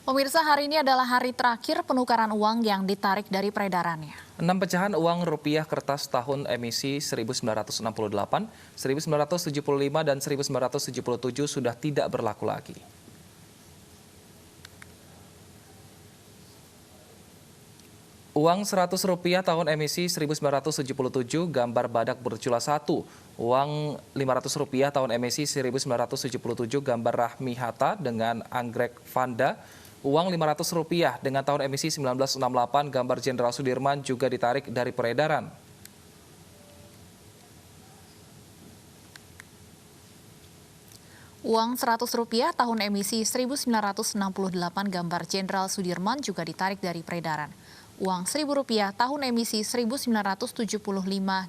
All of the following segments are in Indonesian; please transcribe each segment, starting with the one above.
Pemirsa, hari ini adalah hari terakhir penukaran uang yang ditarik dari peredarannya. 6 pecahan uang rupiah kertas tahun emisi 1968, 1975, dan 1977 sudah tidak berlaku lagi. Uang Rp100 tahun emisi 1977 gambar badak bercula 1. Uang Rp500 tahun emisi 1977 gambar Rahmi Hatta dengan anggrek Vanda. Uang Rp500 dengan tahun emisi 1968 gambar Jenderal Sudirman juga ditarik dari peredaran. Uang Rp100 tahun emisi 1968 gambar Jenderal Sudirman juga ditarik dari peredaran. Uang Rp1.000 tahun emisi 1975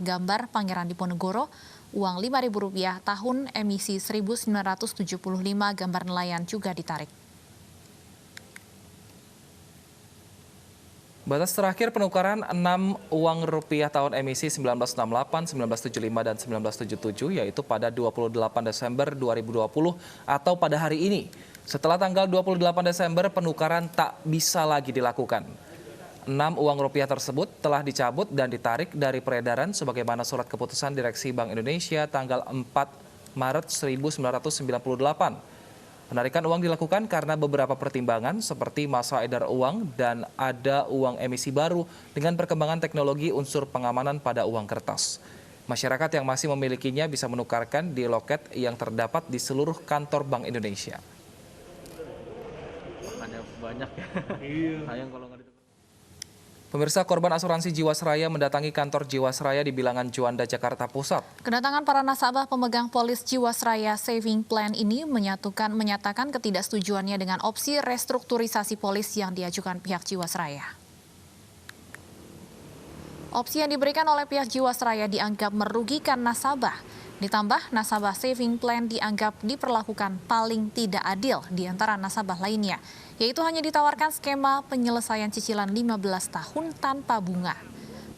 gambar Pangeran Diponegoro. Uang Rp5.000 tahun emisi 1975 gambar nelayan juga ditarik. Batas terakhir penukaran 6 uang rupiah tahun emisi 1968, 1975, dan 1977 yaitu pada 28 Desember 2020 atau pada hari ini. Setelah tanggal 28 Desember penukaran tak bisa lagi dilakukan. 6 uang rupiah tersebut telah dicabut dan ditarik dari peredaran sebagaimana surat keputusan Direksi Bank Indonesia tanggal 4 Maret 1998. Penarikan uang dilakukan karena beberapa pertimbangan seperti masa edar uang dan ada uang emisi baru dengan perkembangan teknologi unsur pengamanan pada uang kertas. Masyarakat yang masih memilikinya bisa menukarkan di loket yang terdapat di seluruh kantor Bank Indonesia. Ada banyak ya. Iya. Sayang kalau nggak ditukar. Pemirsa, korban asuransi Jiwasraya mendatangi kantor Jiwasraya di Bilangan Juanda, Jakarta Pusat. Kedatangan para nasabah pemegang polis Jiwasraya Saving Plan ini menyatakan ketidaksetujuannya dengan opsi restrukturisasi polis yang diajukan pihak Jiwasraya. Opsi yang diberikan oleh pihak Jiwasraya dianggap merugikan nasabah. Ditambah, nasabah Saving Plan dianggap diperlakukan paling tidak adil di antara nasabah lainnya, yaitu hanya ditawarkan skema penyelesaian cicilan 15 tahun tanpa bunga.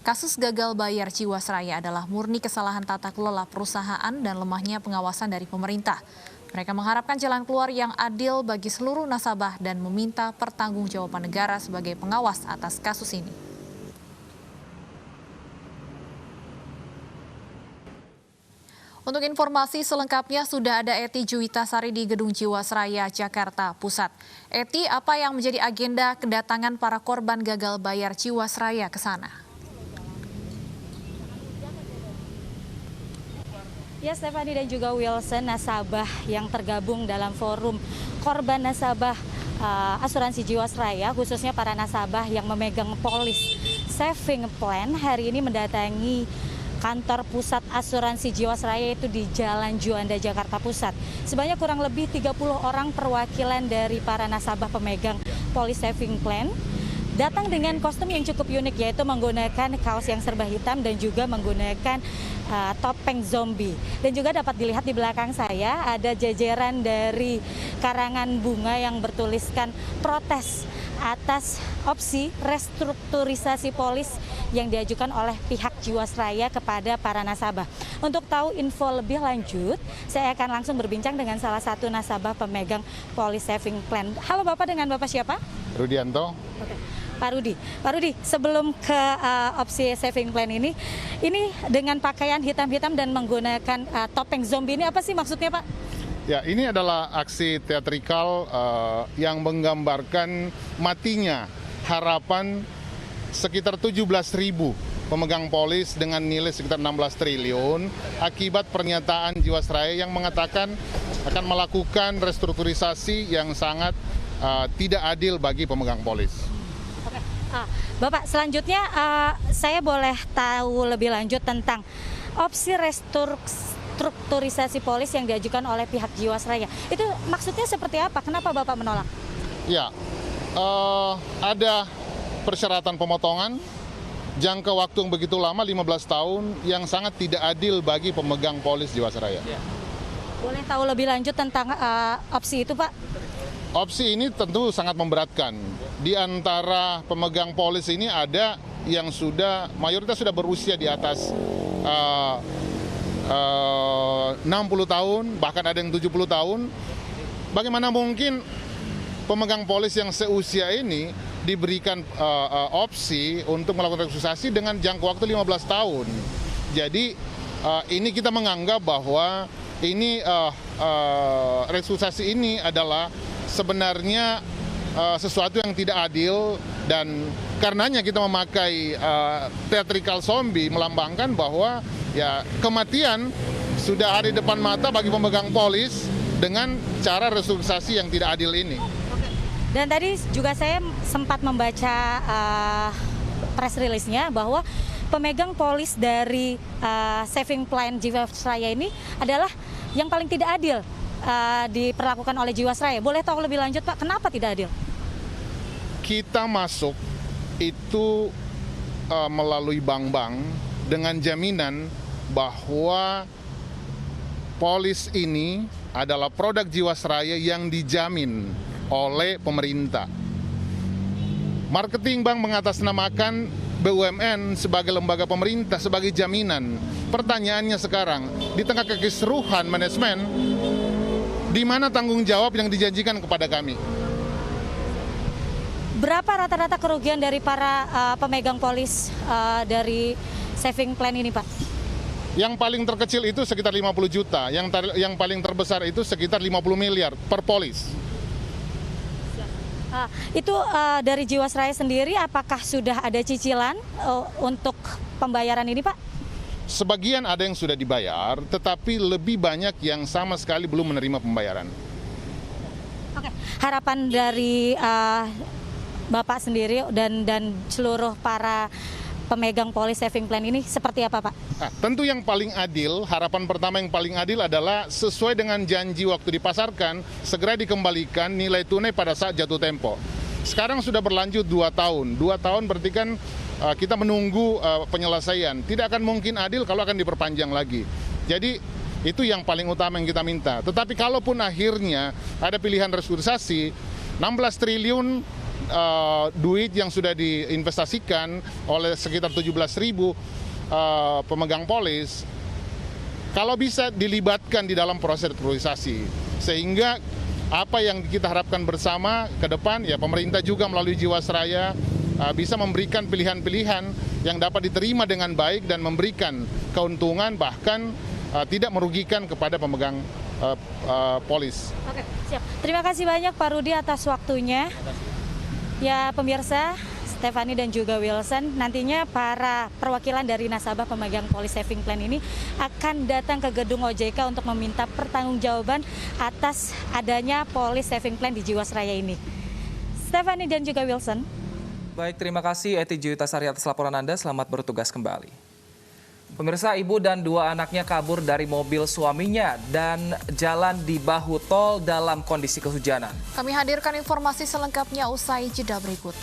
Kasus gagal bayar Jiwasraya adalah murni kesalahan tata kelola perusahaan dan lemahnya pengawasan dari pemerintah. Mereka mengharapkan jalan keluar yang adil bagi seluruh nasabah dan meminta pertanggungjawaban negara sebagai pengawas atas kasus ini. Untuk informasi selengkapnya sudah ada Eti Juwitasari di Gedung Jiwasraya, Jakarta Pusat. Eti, apa yang menjadi agenda kedatangan para korban gagal bayar Jiwasraya ke sana? Ya, Stefani dan juga Wilson, nasabah yang tergabung dalam forum korban nasabah asuransi Jiwasraya, khususnya para nasabah yang memegang polis Saving Plan, hari ini mendatangi kantor pusat asuransi Jiwasraya itu di Jalan Juanda, Jakarta Pusat. Sebanyak kurang lebih 30 orang perwakilan dari para nasabah pemegang polis Saving Plan datang dengan kostum yang cukup unik, yaitu menggunakan kaos yang serba hitam dan juga menggunakan topeng zombie. Dan juga dapat dilihat di belakang saya ada jajaran dari karangan bunga yang bertuliskan protes atas opsi restrukturisasi polis yang diajukan oleh pihak Jiwasraya kepada para nasabah. Untuk tahu info lebih lanjut, saya akan langsung berbincang dengan salah satu nasabah pemegang polis Saving Plan. Halo Bapak, dengan Bapak siapa? Rudianto. Oke. Pak Rudi, sebelum ke opsi Saving Plan ini dengan pakaian hitam-hitam dan menggunakan topeng zombie ini apa sih maksudnya, Pak? Ya, ini adalah aksi teatrikal yang menggambarkan matinya harapan sekitar 17.000 pemegang polis dengan nilai sekitar 16 triliun akibat pernyataan Jiwasraya yang mengatakan akan melakukan restrukturisasi yang sangat tidak adil bagi pemegang polis. Oke. Bapak, selanjutnya saya boleh tahu lebih lanjut tentang opsi restrukturisasi polis yang diajukan oleh pihak Jiwasraya. Itu maksudnya seperti apa? Kenapa Bapak menolak? Ya, ada persyaratan pemotongan, jangka waktu yang begitu lama 15 tahun yang sangat tidak adil bagi pemegang polis Jiwasraya. Ya. Boleh tahu lebih lanjut tentang opsi itu, Pak? Opsi ini tentu sangat memberatkan. Di antara pemegang polis ini ada yang mayoritas sudah berusia di atas 60 tahun, bahkan ada yang 70 tahun. Bagaimana mungkin pemegang polis yang seusia ini diberikan opsi untuk melakukan restrukturisasi dengan jangka waktu 15 tahun. Jadi ini kita menganggap bahwa ini restrukturisasi ini adalah sebenarnya sesuatu yang tidak adil, dan karenanya kita memakai theatrical zombie melambangkan bahwa ya kematian sudah ada di depan mata bagi pemegang polis dengan cara restrukturisasi yang tidak adil ini. Dan tadi juga saya sempat membaca press release-nya bahwa pemegang polis dari Saving Plan Jiwasraya ini adalah yang paling tidak adil diperlakukan oleh Jiwasraya. Boleh tahu lebih lanjut, Pak, kenapa tidak adil? Kita masuk itu melalui bank-bank dengan jaminan bahwa polis ini adalah produk Jiwasraya yang dijamin oleh pemerintah. Marketing bank mengatasnamakan BUMN sebagai lembaga pemerintah, sebagai jaminan. Pertanyaannya sekarang, di tengah kekisruhan manajemen, di mana tanggung jawab yang dijanjikan kepada kami? Berapa rata-rata kerugian dari para pemegang polis dari Saving Plan ini, Pak? Yang paling terkecil itu sekitar 50 juta, yang paling terbesar itu sekitar 50 miliar per polis. Itu dari Jiwasraya sendiri, apakah sudah ada cicilan untuk pembayaran ini, Pak? Sebagian ada yang sudah dibayar, tetapi lebih banyak yang sama sekali belum menerima pembayaran. Oke. Harapan dari Bapak sendiri dan seluruh para pemegang polis Saving Plan ini seperti apa, Pak? Nah, tentu yang paling adil, harapan pertama yang paling adil adalah sesuai dengan janji waktu dipasarkan, segera dikembalikan nilai tunai pada saat jatuh tempo. Sekarang sudah berlanjut 2 tahun. 2 tahun berarti kan kita menunggu penyelesaian. Tidak akan mungkin adil kalau akan diperpanjang lagi. Jadi itu yang paling utama yang kita minta. Tetapi kalaupun akhirnya ada pilihan restrukturisasi, 16 triliun duit yang sudah diinvestasikan oleh sekitar 17.000 pemegang polis, kalau bisa dilibatkan di dalam proses restrukturisasi, sehingga apa yang kita harapkan bersama ke depan, ya pemerintah juga melalui Jiwasraya bisa memberikan pilihan-pilihan yang dapat diterima dengan baik dan memberikan keuntungan, bahkan tidak merugikan kepada pemegang polis. Oke, siap. Terima kasih banyak Pak Rudi atas waktunya. Ya pemirsa, Stephanie dan juga Wilson, nantinya para perwakilan dari nasabah pemegang polis Saving Plan ini akan datang ke gedung OJK untuk meminta pertanggungjawaban atas adanya polis Saving Plan di Jiwasraya ini. Stephanie dan juga Wilson. Baik, terima kasih Eti Juwitasari atas laporan Anda. Selamat bertugas kembali. Pemirsa, ibu dan 2 anaknya kabur dari mobil suaminya dan jalan di bahu tol dalam kondisi kehujanan. Kami hadirkan informasi selengkapnya usai jeda berikut.